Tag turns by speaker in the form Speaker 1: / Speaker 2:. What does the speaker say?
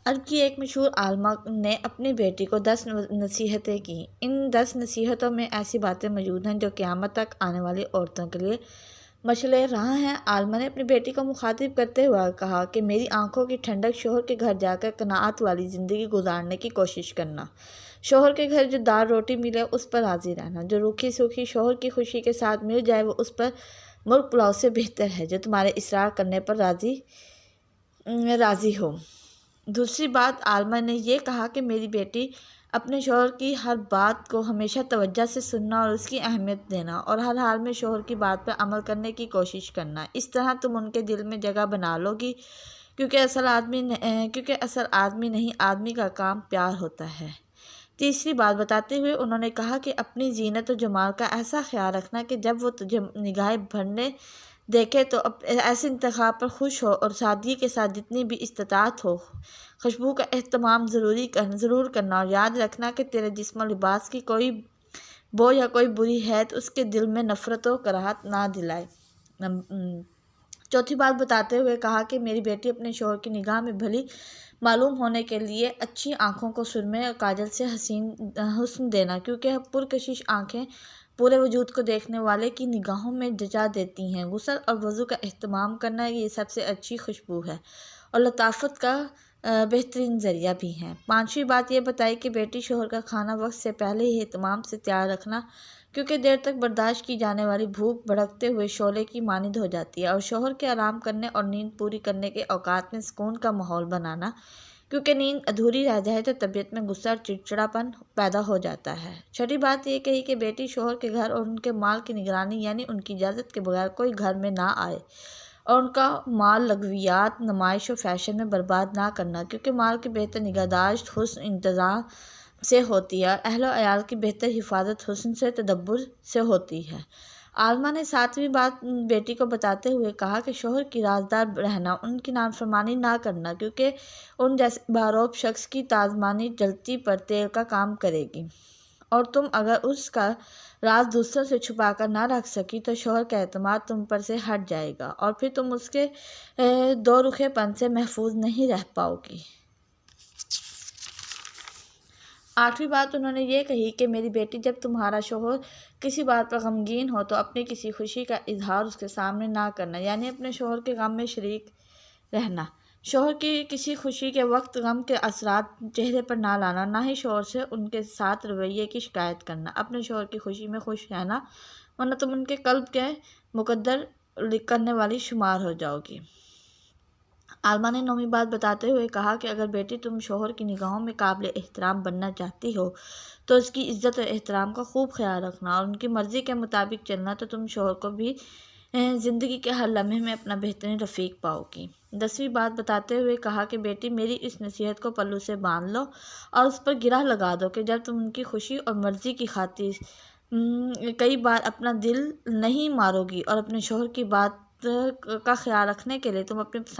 Speaker 1: عرب کی ایک مشہور عالمہ نے اپنی بیٹی کو 10 نصیحتیں کی۔ ان 10 نصیحتوں میں ایسی باتیں موجود ہیں جو قیامت تک آنے والی عورتوں کے لیے مشعل راہ ہیں۔ عالمہ نے اپنی بیٹی کو مخاطب کرتے ہوئے کہا کہ میری آنکھوں کی ٹھنڈک، شوہر کے گھر جا کر قناعت والی زندگی گزارنے کی کوشش کرنا۔ شوہر کے گھر جو دال روٹی ملے اس پر راضی رہنا۔ جو روکھی سوکھی شوہر کی خوشی کے ساتھ مل جائے وہ اس پر مرغ پلاؤ سے بہتر ہے جو تمہارے اصرار کرنے پر راضی ہو۔ دوسری بات، عالمہ نے یہ کہا کہ میری بیٹی اپنے شوہر کی ہر بات کو ہمیشہ توجہ سے سننا اور اس کی اہمیت دینا، اور ہر حال میں شوہر کی بات پر عمل کرنے کی کوشش کرنا۔ اس طرح تم ان کے دل میں جگہ بنا لو گی، کیونکہ اصل آدمی نہیں، آدمی کا کام پیار ہوتا ہے۔ تیسری بات بتاتے ہوئے انہوں نے کہا کہ اپنی زینت و جمال کا ایسا خیال رکھنا کہ جب وہ تجھے نگاہیں بھرنے دیکھے تو ایسے انتخاب پر خوش ہو، اور سادگی کے ساتھ جتنی بھی استطاعت ہو خوشبو کا اہتمام ضرور کرنا، اور یاد رکھنا کہ تیرے جسم و لباس کی کوئی بو یا کوئی بری حیت اس کے دل میں نفرت و کراہت نہ دلائے۔ چوتھی بات بتاتے ہوئے کہا کہ میری بیٹی اپنے شوہر کی نگاہ میں بھلی معلوم ہونے کے لیے اچھی آنکھوں کو سرمے اور کاجل سے حسن دینا، کیونکہ پرکشش آنکھیں پورے وجود کو دیکھنے والے کی نگاہوں میں جچا دیتی ہیں۔ غسل اور وضو کا اہتمام کرنا یہ سب سے اچھی خوشبو ہے اور لطافت کا بہترین ذریعہ بھی ہے۔ پانچویں بات یہ بتائی کہ بیٹی شوہر کا کھانا وقت سے پہلے ہی اہتمام سے تیار رکھنا، کیونکہ دیر تک برداشت کی جانے والی بھوک بھڑکتے ہوئے شعلے کی مانند ہو جاتی ہے، اور شوہر کے آرام کرنے اور نیند پوری کرنے کے اوقات میں سکون کا ماحول بنانا، کیونکہ نیند ادھوری رہ جائے تو طبیعت میں غصہ اور چڑچڑاپن پیدا ہو جاتا ہے۔ چھٹی بات یہ کہی کہ بیٹی شوہر کے گھر اور ان کے مال کی نگرانی، یعنی ان کی اجازت کے بغیر کوئی گھر میں نہ آئے، اور ان کا مال لغویات، نمائش و فیشن میں برباد نہ کرنا، کیونکہ مال کی بہتر نگہداشت حسن انتظام سے ہوتی ہے، اور اہل و عیال کی بہتر حفاظت حسن سے تدبر سے ہوتی ہے۔ عالمہ نے ساتویں بات بیٹی کو بتاتے ہوئے کہا کہ شوہر کی رازدار رہنا، ان کی نافرمانی نہ کرنا، کیونکہ ان جیسے باروب شخص کی تازمانی جلتی پر تیل کا کام کرے گی، اور تم اگر اس کا راز دوسروں سے چھپا کر نہ رکھ سکی تو شوہر کا اعتماد تم پر سے ہٹ جائے گا، اور پھر تم اس کے دو رخے پن سے محفوظ نہیں رہ پاؤ گی۔ آٹھویں بات انہوں نے یہ کہی کہ میری بیٹی جب تمہارا شوہر کسی بات پر غمگین ہو تو اپنی کسی خوشی کا اظہار اس کے سامنے نہ کرنا، یعنی اپنے شوہر کے غم میں شریک رہنا۔ شوہر کی کسی خوشی کے وقت غم کے اثرات چہرے پر نہ لانا، نہ ہی شوہر سے ان کے ساتھ رویے کی شکایت کرنا۔ اپنے شوہر کی خوشی میں خوش رہنا، ورنہ تم ان کے قلب کے مقدر کرنے والی شمار ہو جاؤ گی۔ عالمہ نے نویں بات بتاتے ہوئے کہا کہ اگر بیٹی تم شوہر کی نگاہوں میں قابل احترام بننا چاہتی ہو تو اس کی عزت و احترام کا خوب خیال رکھنا، اور ان کی مرضی کے مطابق چلنا، تو تم شوہر کو بھی زندگی کے ہر لمحے میں اپنا بہترین رفیق پاؤ گی۔ 10ویں بات بتاتے ہوئے کہا کہ بیٹی میری اس نصیحت کو پلو سے باندھ لو اور اس پر گرہ لگا دو کہ جب تم ان کی خوشی اور مرضی کی خاطر کئی بار اپنا دل نہیں مارو گی، اور اپنے شوہر کی بات کا خیال رکھنے کے لیے تم اپنے پسند